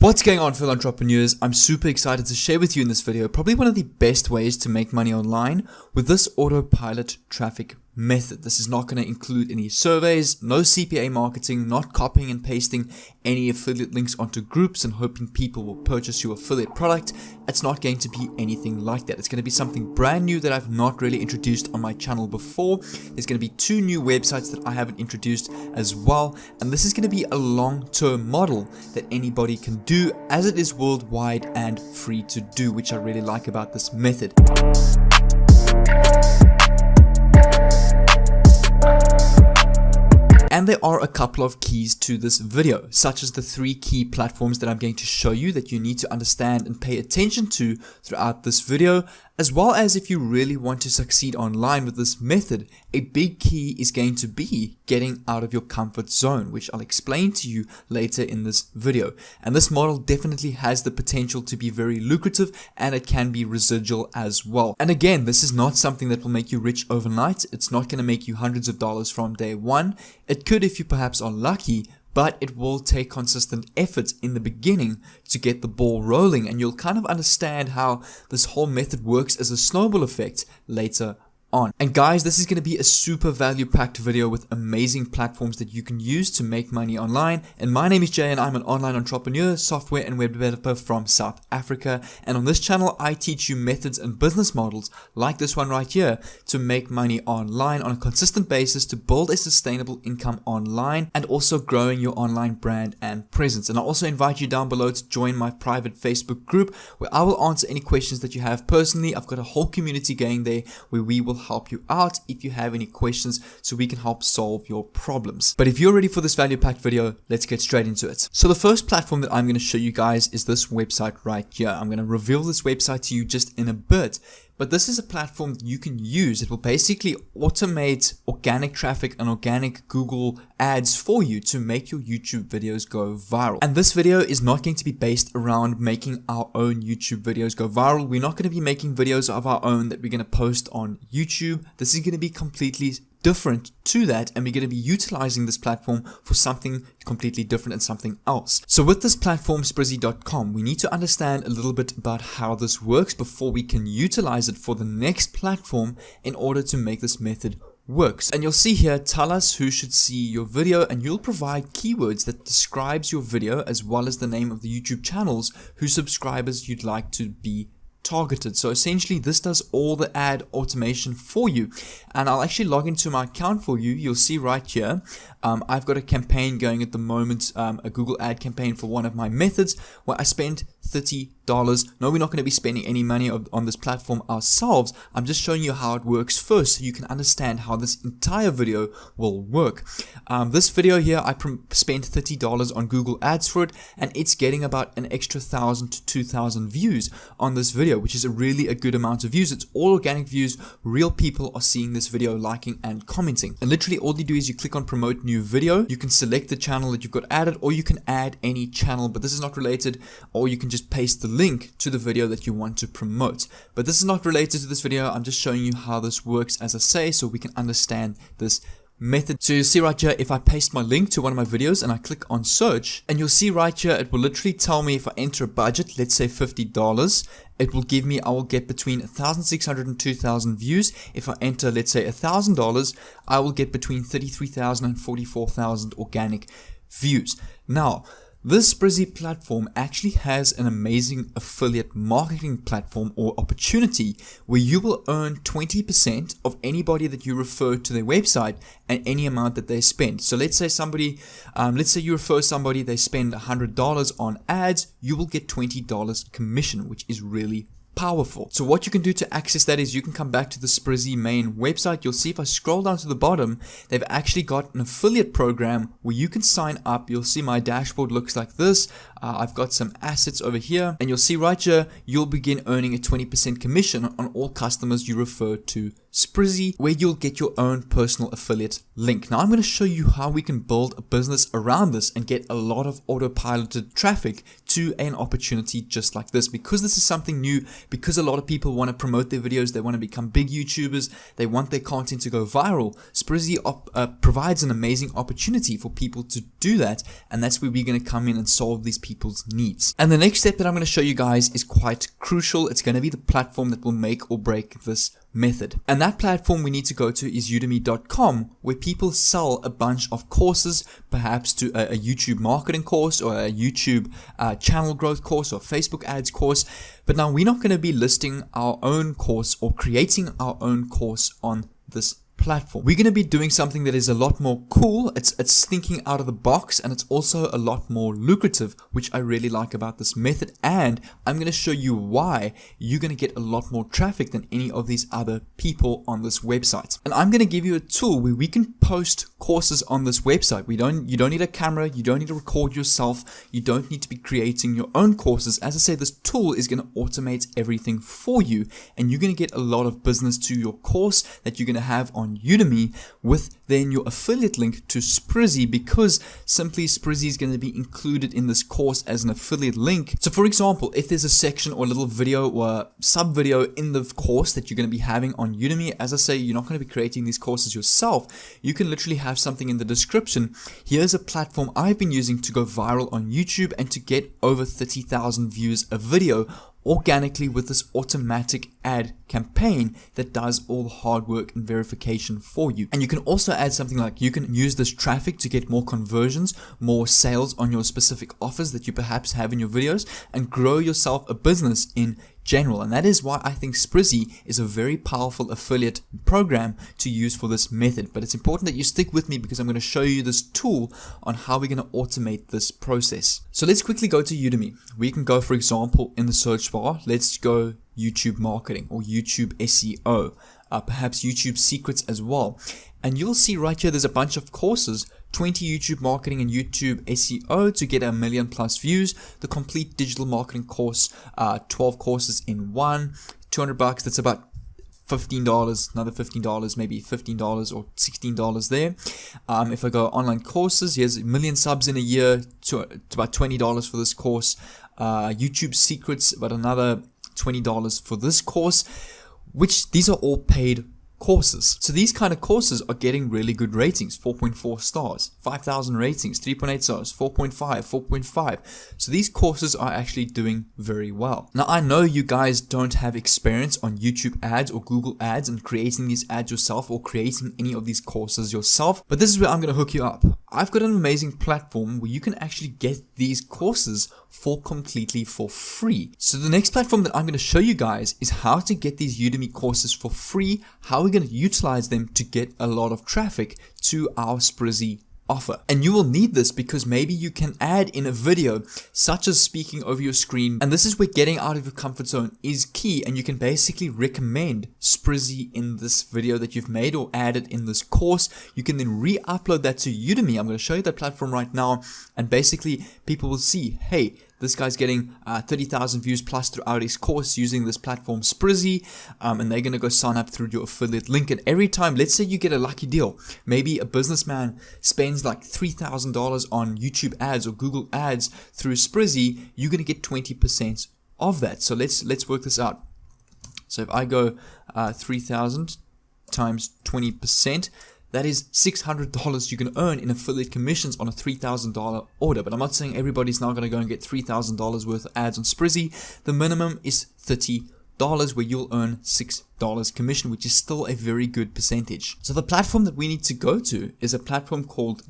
What's going on, fellow entrepreneurs? I'm super excited to share with you in this video probably one of the best ways to make money online with this autopilot traffic method. This is not going to include any surveys, no CPA marketing, not copying and pasting any affiliate links onto groups and hoping people will purchase your affiliate product. It's not going to be anything like that. It's going to be something brand new that I've not really introduced on my channel before. There's going to be 2 new websites that I haven't introduced as well, and this is going to be a long-term model that anybody can do, as it is worldwide and free to do, which I really like about this method. And there are a couple of keys to this video, such as the 3 key platforms that I'm going to show you that you need to understand and pay attention to throughout this video, as well as if you really want to succeed online with this method, a big key is going to be getting out of your comfort zone, which I'll explain to you later in this video. And this model definitely has the potential to be very lucrative, and it can be residual as well. And again, this is not something that will make you rich overnight. It's not going to make you hundreds of dollars from day one. It could if you perhaps are lucky, but it will take consistent effort in the beginning to get the ball rolling, and you'll kind of understand how this whole method works as a snowball effect later on. And guys, this is going to be a super value-packed video with amazing platforms that you can use to make money online. And my name is Jay, and I'm an online entrepreneur, software and web developer from South Africa. And on this channel, I teach you methods and business models like this one right here to make money online on a consistent basis, to build a sustainable income online, and also growing your online brand and presence. And I also invite you down below to join my private Facebook group where I will answer any questions that you have personally. I've got a whole community going there where we will help you out if you have any questions, so we can help solve your problems. But if you're ready for this value-packed video, let's get straight into it. So the first platform that I'm going to show you guys is this website right here. I'm going to reveal this website to you just in a bit, but this is a platform that you can use. It will basically automate organic traffic and organic Google ads for you to make your YouTube videos go viral. And this video is not going to be based around making our own YouTube videos go viral. We're not going to be making videos of our own that we're going to post on YouTube. This is going to be completely different to that, and we're going to be utilizing this platform for something completely different and something else. So with this platform, Sprizzy.com, we need to understand a little bit about how this works before we can utilize it for the next platform in order to make this method works. And you'll see here, tell us who should see your video, and you'll provide keywords that describes your video as well as the name of the YouTube channels whose subscribers you'd like to be targeted. So essentially this does all the ad automation for you, and I'll actually log into my account for you. You'll see right here I've got a campaign going at the moment, a Google ad campaign for one of my methods where I spent $30. No, we're not going to be spending any money on this platform ourselves. I'm just showing you how it works first so you can understand how this entire video will work. This video here, I spent $30 on Google ads for it, and it's getting about an extra 1,000 to 2,000 views on this video, which is really a good amount of views. It's all organic views. Real people are seeing this video, liking and commenting. And literally all you do is you click on promote new video. You can select the channel that you've got added, or you can add any channel, but this is not related, or you can just paste the link to the video that you want to promote. But this is not related to this video. I'm just showing you how this works, as I say, so we can understand this method. So you'll see right here, if I paste my link to one of my videos and I click on search, and you'll see right here, it will literally tell me if I enter a budget, let's say $50, it will give me, I will get between 1,600 and 2,000 views. If I enter, let's say $1,000, I will get between 33,000 and 44,000 organic views. Now, this Sprizzy platform actually has an amazing affiliate marketing platform or opportunity where you will earn 20% of anybody that you refer to their website and any amount that they spend. So let's say let's say you refer somebody, they spend $100 on ads, you will get $20 commission, which is really powerful. So what you can do to access that is you can come back to the Sprizzy main website. You'll see if I scroll down to the bottom, they've actually got an affiliate program where you can sign up. You'll see my dashboard looks like this. I've got some assets over here, and you'll see right here, you'll begin earning a 20% commission on all customers you refer to Sprizzy, where you'll get your own personal affiliate link. Now I'm going to show you how we can build a business around this and get a lot of autopiloted traffic to an opportunity just like this, because this is something new, because a lot of people want to promote their videos, they want to become big YouTubers, they want their content to go viral. Sprizzy provides an amazing opportunity for people to do that, and that's where we're going to come in and solve these people's needs. And the next step that I'm going to show you guys is quite crucial. It's going to be the platform that will make or break this method. And that platform we need to go to is udemy.com, where people sell a bunch of courses, perhaps to a YouTube marketing course or a YouTube channel growth course or Facebook ads course. But now we're not going to be listing our own course or creating our own course on this platform. We're going to be doing something that is a lot more cool. It's thinking out of the box, and it's also a lot more lucrative, which I really like about this method. And I'm going to show you why you're going to get a lot more traffic than any of these other people on this website. And I'm going to give you a tool where we can post courses on this website. You don't need a camera, you don't need to record yourself, you don't need to be creating your own courses. As I say, this tool is going to automate everything for you, and you're going to get a lot of business to your course that you're going to have on Udemy, with then your affiliate link to Sprizzy, because simply Sprizzy is going to be included in this course as an affiliate link. So for example, if there's a section or a little video or a sub video in the course that you're going to be having on Udemy, as I say, you're not going to be creating these courses yourself. You can literally have something in the description. Here's a platform I've been using to go viral on YouTube and to get over 30,000 views a video organically with this automatic ad campaign that does all the hard work and verification for you. And you can also add something like, you can use this traffic to get more conversions, more sales on your specific offers that you perhaps have in your videos, and grow yourself a business in general. And that is why I think Sprizzy is a very powerful affiliate program to use for this method. But it's important that you stick with me, because I'm going to show you this tool on how we're going to automate this process. So let's quickly go to Udemy. We can go, for example, in the search bar, let's go YouTube marketing or YouTube SEO, perhaps YouTube secrets as well. And you'll see right here, there's a bunch of courses, 20 YouTube marketing and YouTube SEO to get 1 million plus views, the complete digital marketing course, 12 courses in one, $200, that's about $15, another $15, maybe $15 or $16 there. If I go online courses, here's 1 million subs in a year, to about $20 for this course. YouTube secrets, about another $20 for this course, which these are all paid courses. So these kind of courses are getting really good ratings, 4.4 stars, 5,000 ratings, 3.8 stars, 4.5, 4.5. So these courses are actually doing very well. Now I know you guys don't have experience on YouTube ads or Google ads and creating these ads yourself or creating any of these courses yourself, but this is where I'm going to hook you up. I've got an amazing platform where you can actually get these courses completely for free. So the next platform that I'm going to show you guys is how to get these Udemy courses for free, how we're going to utilize them to get a lot of traffic to our Sprizzy offer. And you will need this because maybe you can add in a video, such as speaking over your screen. And this is where getting out of your comfort zone is key. And you can basically recommend Sprizzy in this video that you've made or added in this course. You can then re-upload that to Udemy. I'm going to show you that platform right now. And basically people will see, hey, this guy's getting 30,000 views plus throughout his course using this platform Sprizzy, and they're going to go sign up through your affiliate link. And every time, let's say you get a lucky deal, maybe a businessman spends like $3,000 on YouTube ads or Google ads through Sprizzy, you're going to get 20% of that. So let's work this out. So if I go 3,000 times 20%, that is $600 you can earn in affiliate commissions on a $3,000 order. But I'm not saying everybody's now going to go and get $3,000 worth of ads on Sprizzy. The minimum is $30, where you'll earn $6 commission, which is still a very good percentage. So the platform that we need to go to is a platform called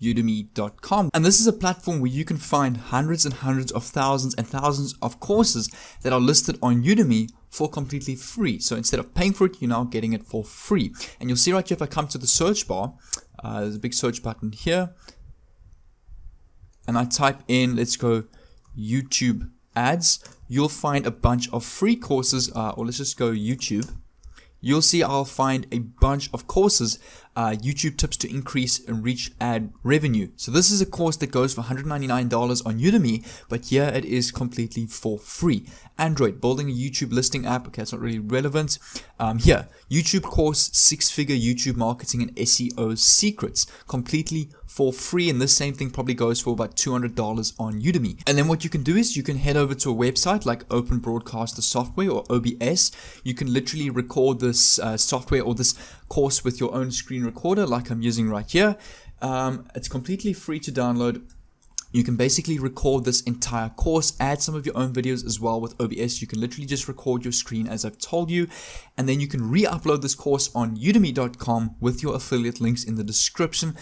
Udemy.com. And this is a platform where you can find hundreds and hundreds of thousands and thousands of courses that are listed on Udemy for completely free. So instead of paying for it, you're now getting it for free. And you'll see right here, if I come to the search bar, there's a big search button here, and I type in, let's go YouTube ads, you'll find a bunch of free courses, or let's just go YouTube. You'll see I'll find a bunch of courses YouTube tips to increase and reach ad revenue. So this is a course that goes for $199 on Udemy, but here it is completely for free. Android, building a YouTube listing app. Okay, it's not really relevant. Here, YouTube course, 6-figure YouTube marketing and SEO secrets, completely for free. And this same thing probably goes for about $200 on Udemy. And then what you can do is you can head over to a website like Open Broadcaster Software or OBS. You can literally record this software or this course with your own screen recorder like I'm using right here. It's completely free to download. You can basically record this entire course, add some of your own videos as well with OBS. You can literally just record your screen as I've told you, and then you can re-upload this course on udemy.com with your affiliate links in the description.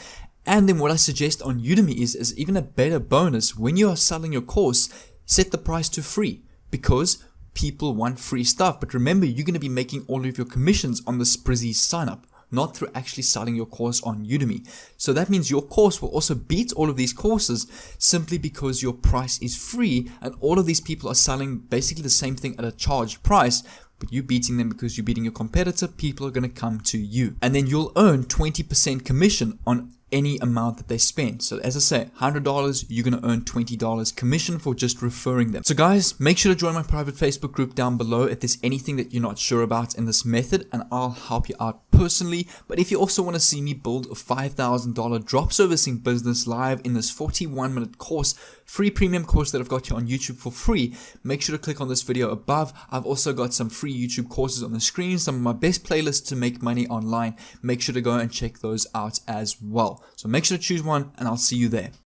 And then what I suggest on Udemy is even a better bonus. When you are selling your course, set the price to free because people want free stuff. But remember, you're going to be making all of your commissions on the Sprizzy sign up, not through actually selling your course on Udemy. So that means your course will also beat all of these courses simply because your price is free and all of these people are selling basically the same thing at a charged price, but you beating them because you're beating your competitor. People are going to come to you, and then you'll earn 20% commission on any amount that they spend. So as I say, $100, you're going to earn $20 commission for just referring them. So guys, make sure to join my private Facebook group down below if there's anything that you're not sure about in this method, and I'll help you out personally. But if you also want to see me build a $5,000 drop servicing business live in this 41-minute course, free premium course that I've got here on YouTube for free, make sure to click on this video above. I've also got some free YouTube courses on the screen, some of my best playlists to make money online. Make sure to go and check those out as well. So make sure to choose one, and I'll see you there.